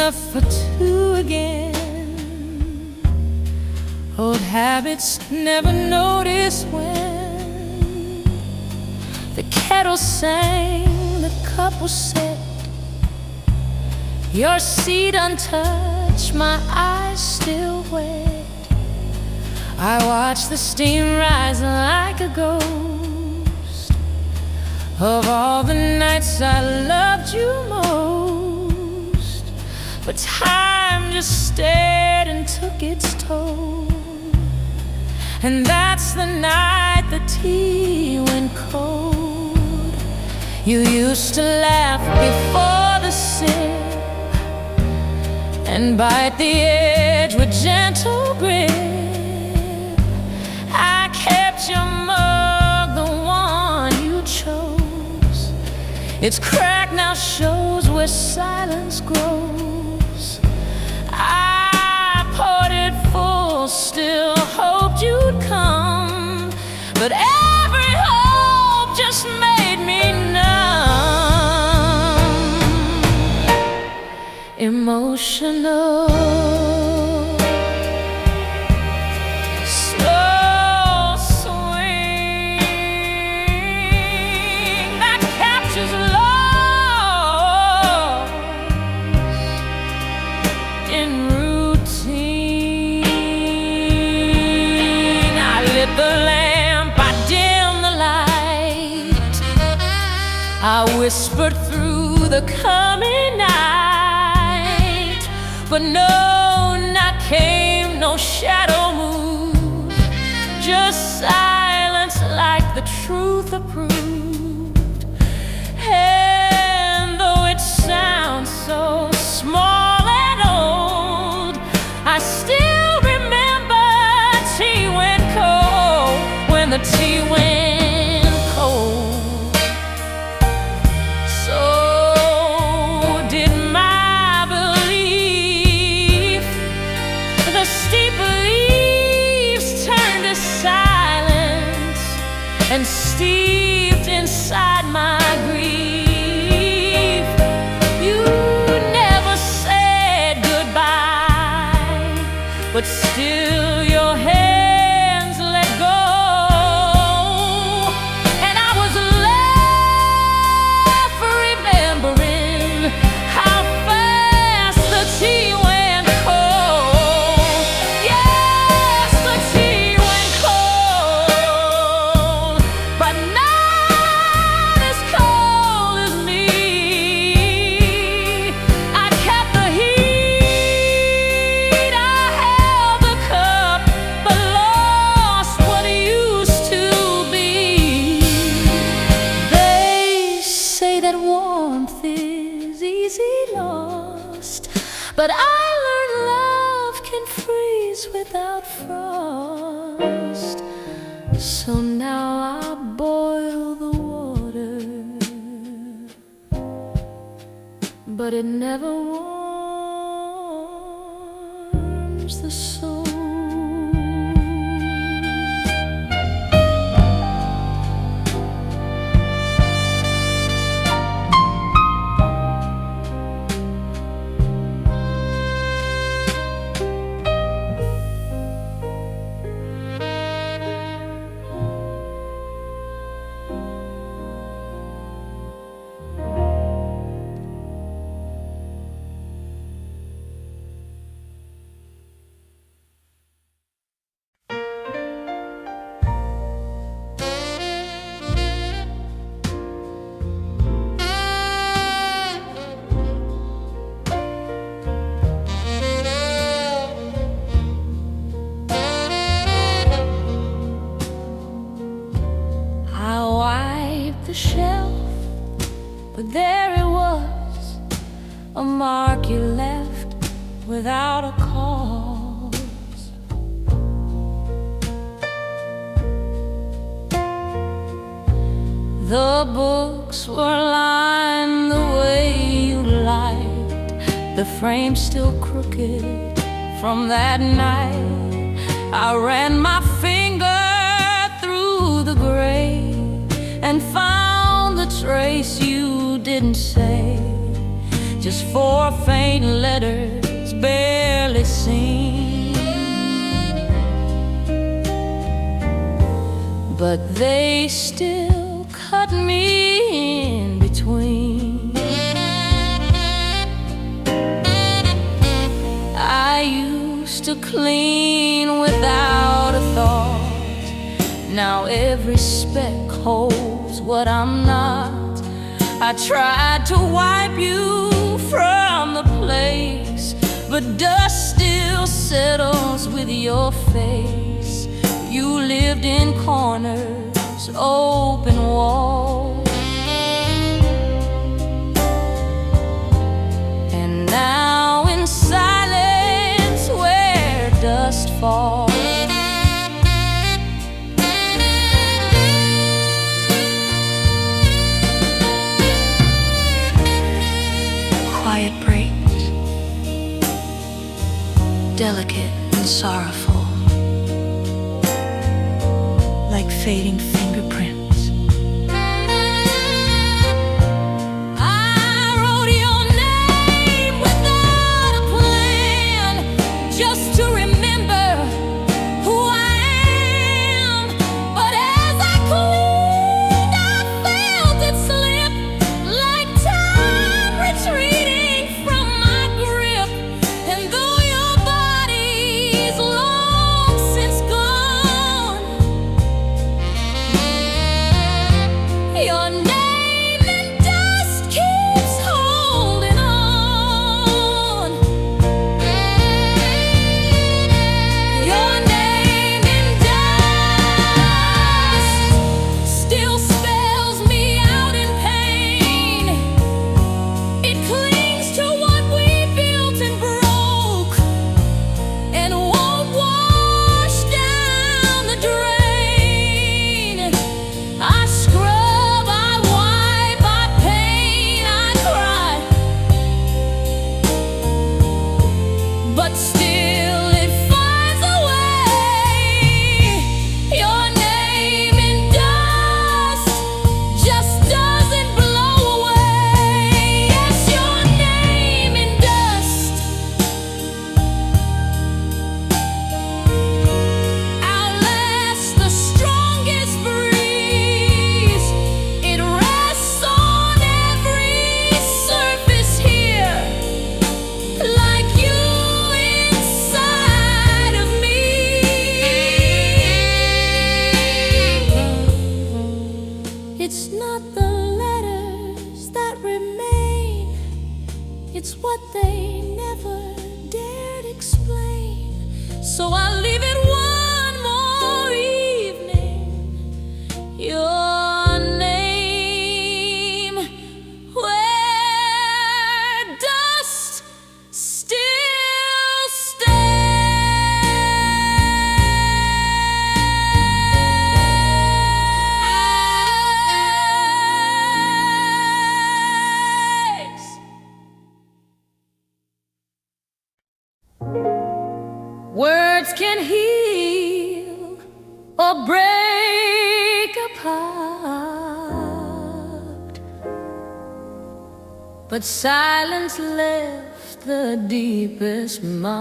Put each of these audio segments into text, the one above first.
enough for two again. Old habits never notice when the kettle sang, the cup was set, your seat untouched, my eyes still wet. I watched the steam rise like a ghost of all the nights I loved you most. But time just stared and took its toll, and that's the night the tea went cold. You used to laugh before the sip and bite the edge with gentle grip. I kept your mug, the one you chose. Its crack now shows where silence grows. I poured it full, still hoped you'd come, but every hope just made me numb. Emotional, slow swing that captures loss in routine. I lit the lamp, I dimmed the light, I whispered through the coming night, but no knock came, no shadow moved, just silence like the truth approved. And though it sounds so small and old, I still remember tea went cold, when the tea went cold. So did my belief. The steep leaves turned to silence and steeped inside my grief. You never said goodbye, but still your hands let go. And I was left remembering how fast the tea went cold. Yes, the tea went cold, but not as cold as me. I kept the heat, I held the cup, but lost what used to be. They say that warmth is easy lost, but I learned love can freeze without frost. So now I boil the water, but it never warms the soul. I wiped the shelf, but there it was, a mark you left without a cause. The books were lined the way you liked, the frame still crooked from that night. I ran my finger through the gray and found the trace you didn't say, His four faint letters barely seen, but they still cut me in between. I used to clean without a thought. Now every speck holds what I'm not. I tried to wipe you from the place, but dust still settles with your face. You lived in corners, open walls, and now in silence where dust falls. Quiet breaks, delicate and sorrowful, like fading fingerprints. I wrote your name without a plan, just to remember who I am. But as I cleaned, I felt it slip, like time retreating from my grip. And though your body's long since gone, your name in dust keeps holding on. Your name in dust still spells me out in pain. It clings to what we built and broke, and won't wash down the drain. I scrub, I wipe, I paint, I cry, but still it finds a way. Your name in dust just doesn't blow away. Yes, your name in dust outlasts the strongest breeze. It rests on every surface here, like you inside of me. It's not the letters that remain, it's what they never dared explain. So I'll leave it one more evening. Your name where dust still stays. Words can heal or break apart, but silence left the deepest mark.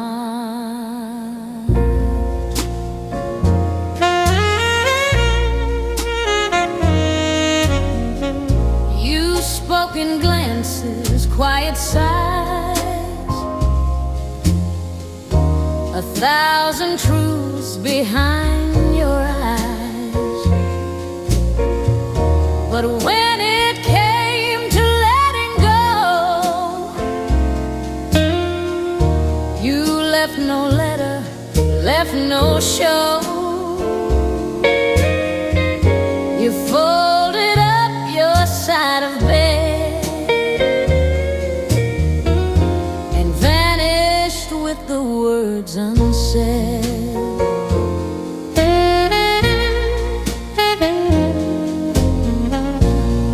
You spoke in glances, quiet sighs, a thousand truths behind your eyes. But when it came to letting go, you left no letter, left no show. You folded up your side of bed and vanished with the words unsaid.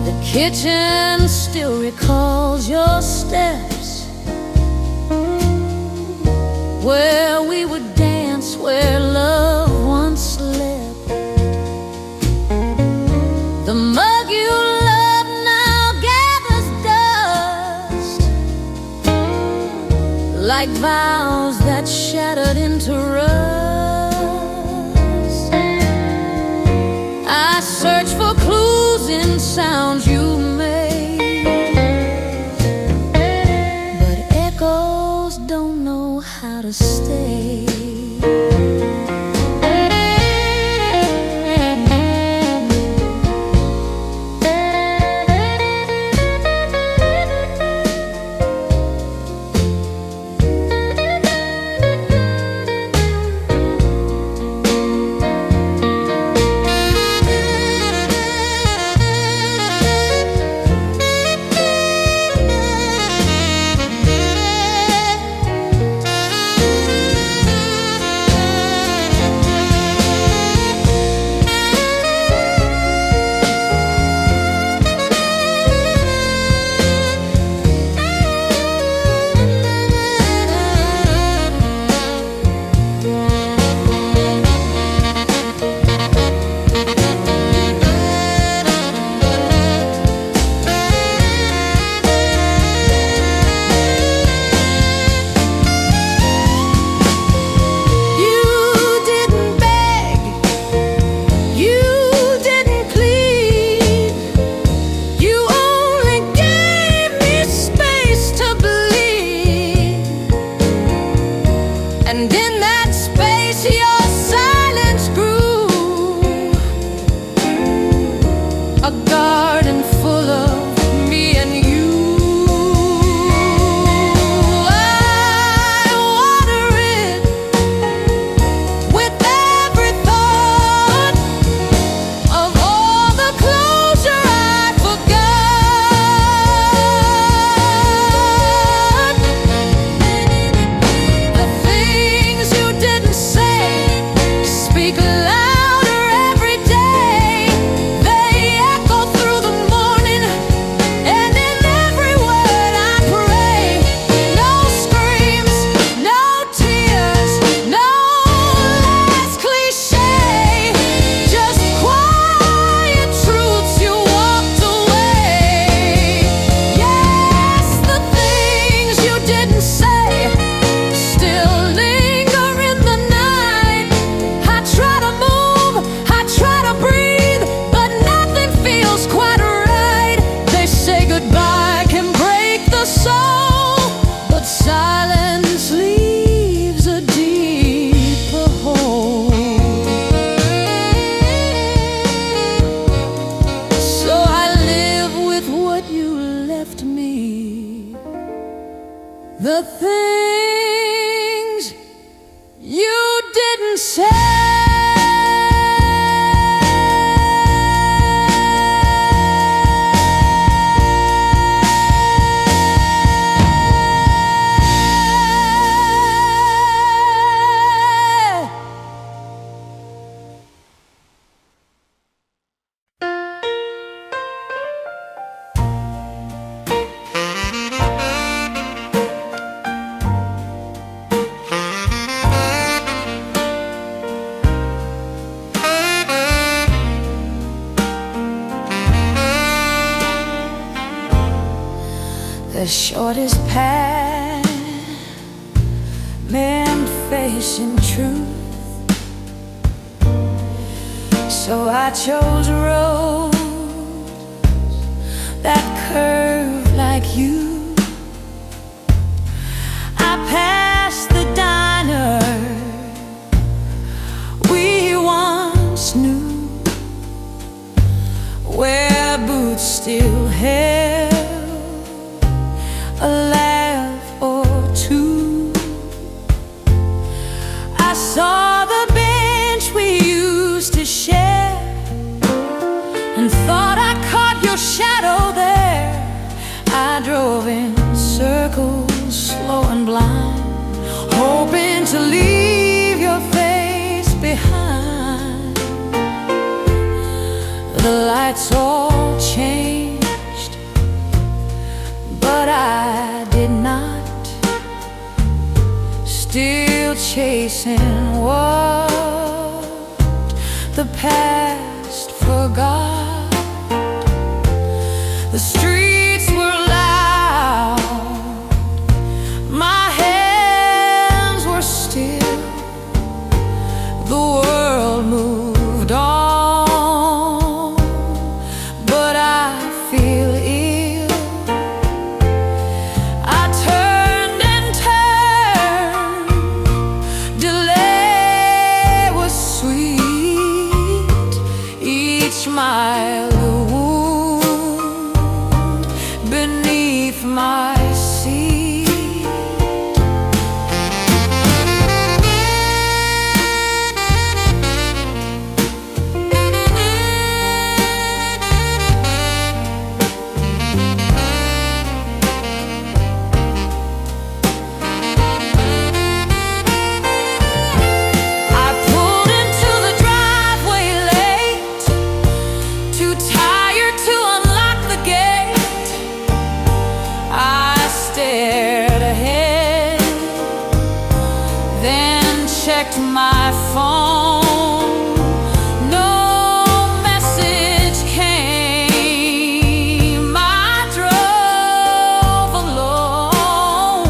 The kitchen still recalls your steps, where we would dance, where love once slept. The mug you love now gathers dust, like vows that shattered into rust. I search for clues in sounds you made, but echoes don't know how to stay. The things you didn't say. The shortest path meant facing truth, so I chose roads that curve like you. I passed the diner we once knew, where boots still held a laugh or two. I saw the bench we used to share and thought I caught your shadow there. I drove in circles, slow and blind, hoping to leave your face behind. The lights all changed, but I did not. Still chasing what the past forgot. The streets were loud, my head saloon beneath my seat. Checked my phone, no message came. I drove alone.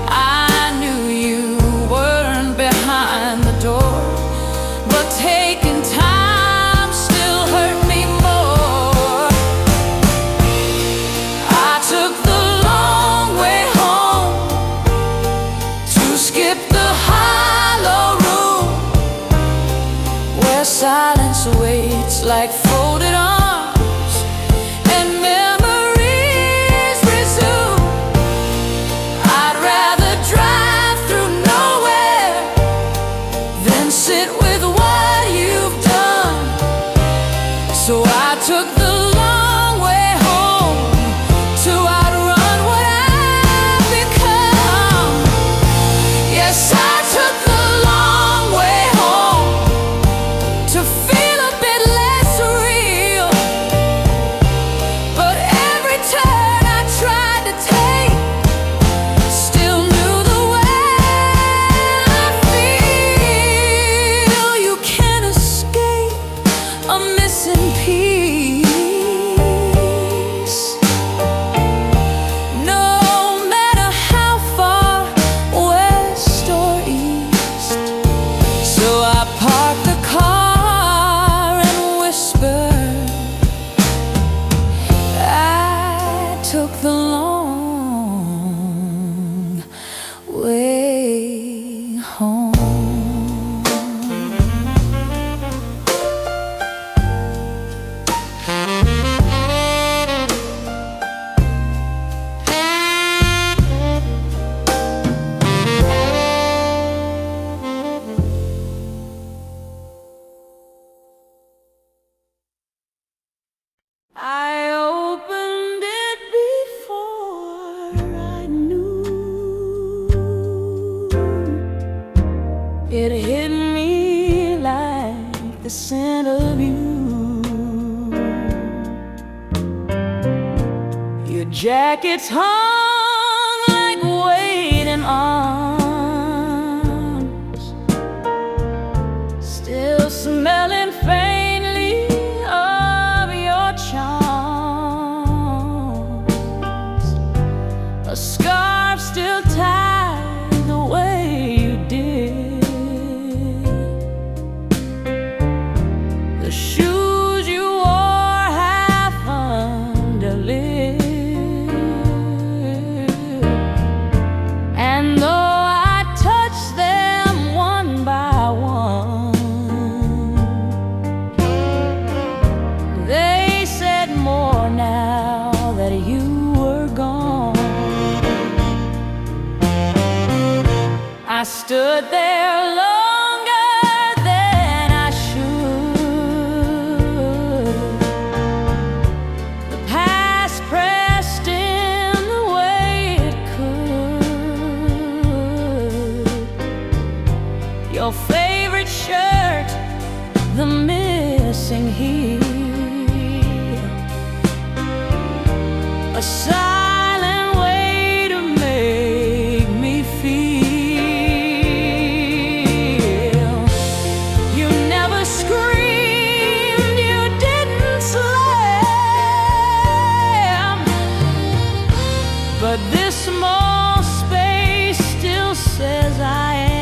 I knew you weren't behind the door, but taking time still hurt me more. I took the long way home to skip the silence waits like folded arms, and memories resume. I'd rather drive through nowhere than sit with what you've done. So I took the long way home to outrun what I've become. Yes, I took the long way home to feel a bit less real. But every turn I tried to take still knew the way I feel. You can't escape a missing piece, no matter how far west or east. So I parked the car, took the long way home. I opened it before I knew. It hit me like the scent of you. Your jacket's hung like waiting arms, still smelling faintly of your charms. A scarf still tied the way you did. The shoes you wore half underlit. And though I touched them one by one, they said more now that you were gone. I stood there longer than I should. The past pressed in the way it could. Your favorite shirt, the missing heel, a silent way to make me feel. You never screamed, you didn't slam, but this small space still says I am.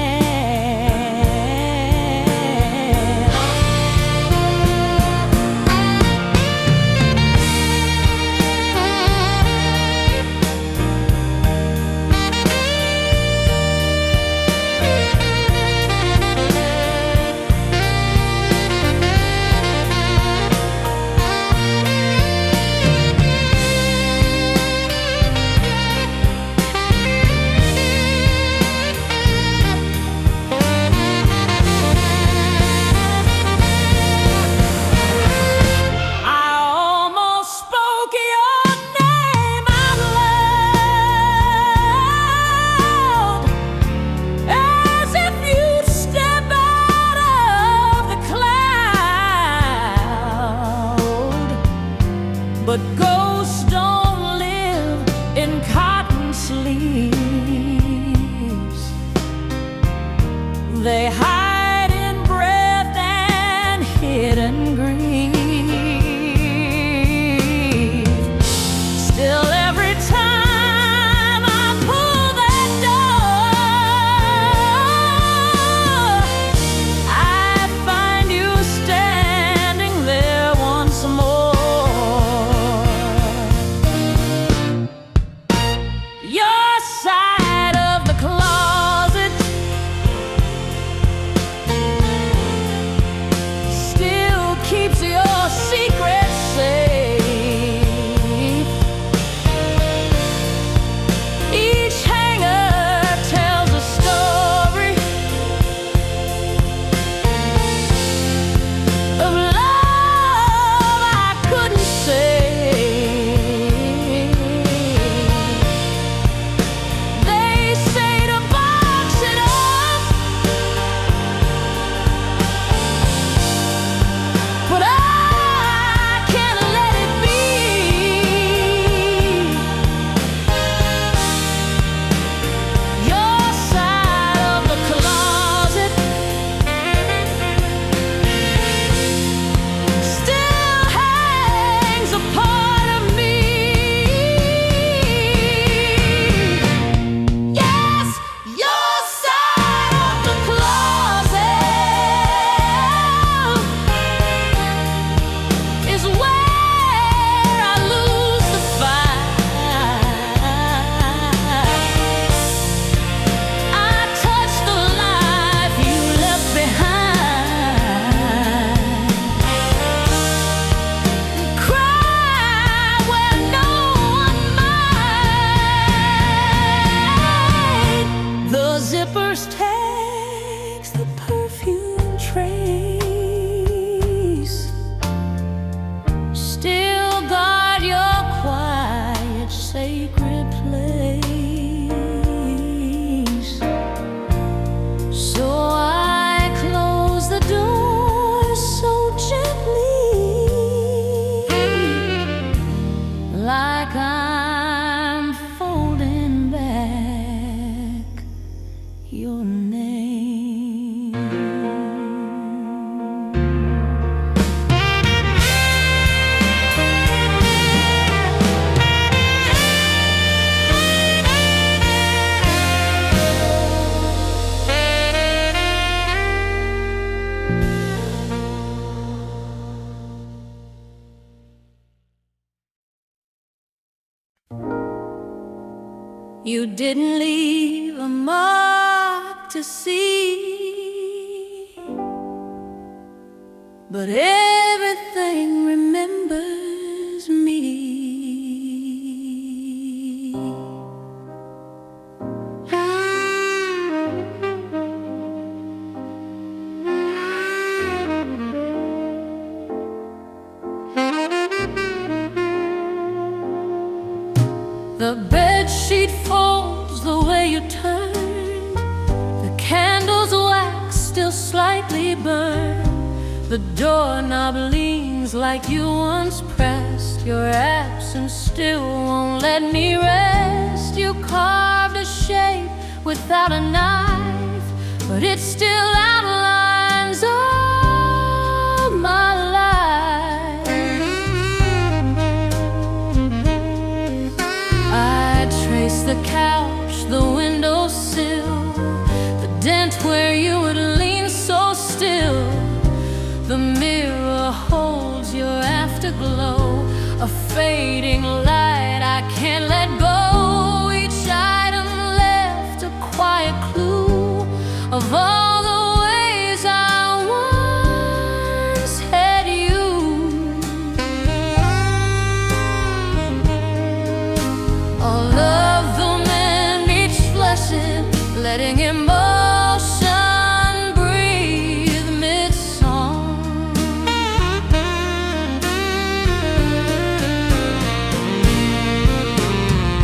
but ghosts don't live in cotton sleeves. They hide in breath and hidden grief. Still every time I pull that door, I find you standing there once more. Your side of the closet still keeps your secrets safe. Each hanger tells a story of love I couldn't say. They say to box it up, but I can't let it be. Your side of the closet still hangs a part of me. Yes, your side of the closet is where I lose the fight. I touch the life you left behind. Cry where no one might. The zippers takes the perfume trace. Still guard your quiet, sacred place. So I close the door so gently, like I'm folding back your name. You didn't leave a mark to see, but everything remembers me. The bedsheet folds the way you turned. The candle's wax still slightly burned. The doorknob leans like you once pressed. Your absence still won't let me rest. You carved a shape without a knife, but it still outlines all my life. I trace the couch, the windowsill, the dent where you would lean so still. The mirror holds your afterglow, a fading light I can't let go. Each item left a quiet clue of all the ways I once had you. All of them in each lesson, letting emotion breathe mid-song.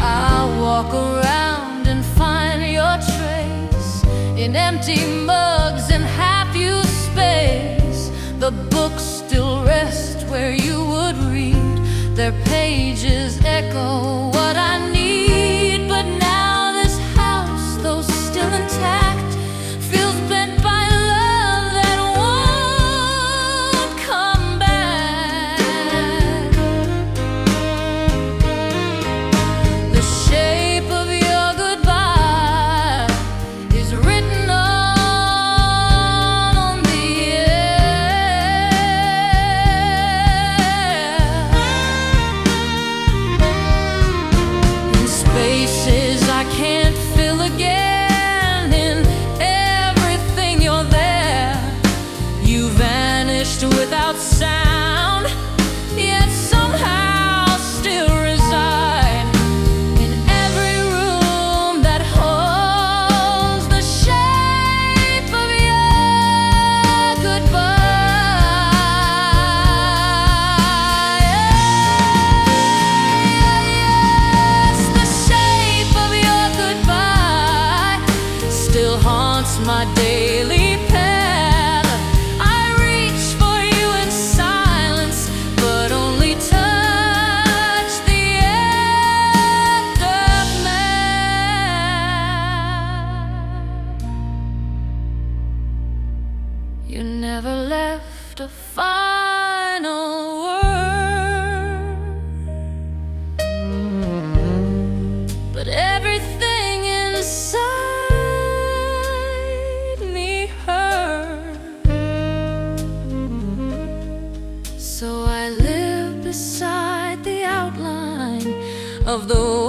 I'll walk around and find your trace in empty mugs and half-used space. The books still rest where you would read. Their pages echo what I need, but now this house, though still intact, feels bent by love that won't come back. The shape of your goodbye is written on the air. In spaces I can't fill again, in everything you're there. You vanished without sound, yet somehow still reside in every room that holds the shape of your goodbye. Yes, the shape of your goodbye still haunts my daily path. I reach for you in silence, but only touch the aftermath. You never left a final word, but everything inside me hurt. So I live beside the outline of the